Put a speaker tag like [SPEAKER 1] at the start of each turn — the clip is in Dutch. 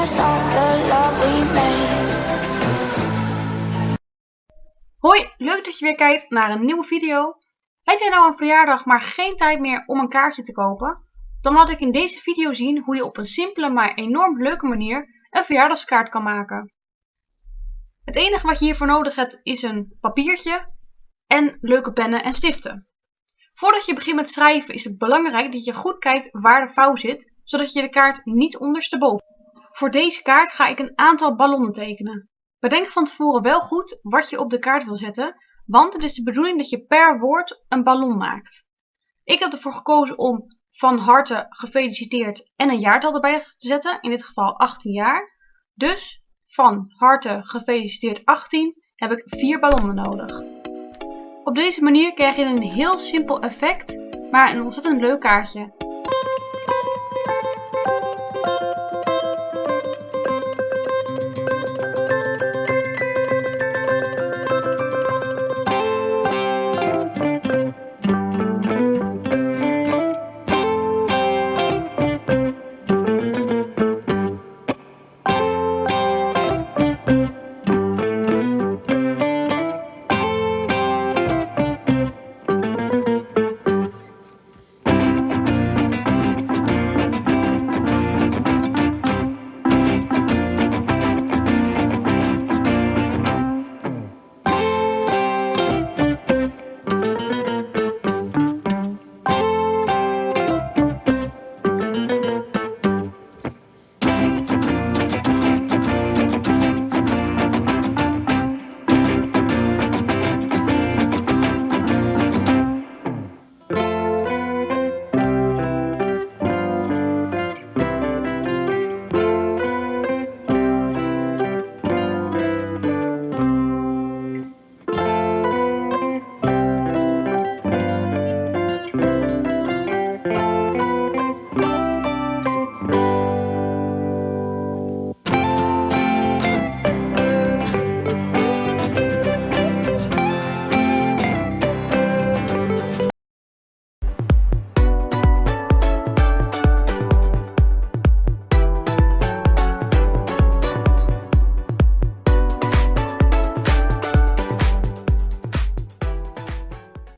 [SPEAKER 1] can't stop the love we made.
[SPEAKER 2] Hoi, leuk dat je weer kijkt naar een nieuwe video. Heb jij nou een verjaardag maar geen tijd meer om een kaartje te kopen? Dan laat ik in deze video zien hoe je op een simpele maar enorm leuke manier een verjaardagskaart kan maken. Het enige wat je hiervoor nodig hebt is een papiertje en leuke pennen en stiften. Voordat je begint met schrijven is het belangrijk dat je goed kijkt waar de vouw zit, zodat je de kaart niet ondersteboven. Voor deze kaart ga ik een aantal ballonnen tekenen. Bedenk van tevoren wel goed wat je op de kaart wil zetten, want het is de bedoeling dat je per woord een ballon maakt. Ik heb ervoor gekozen om van harte gefeliciteerd en een jaartal erbij te zetten, in dit geval 18 jaar. Dus van harte gefeliciteerd 18 heb ik 4 ballonnen nodig. Op deze manier krijg je een heel simpel effect, maar een ontzettend leuk kaartje.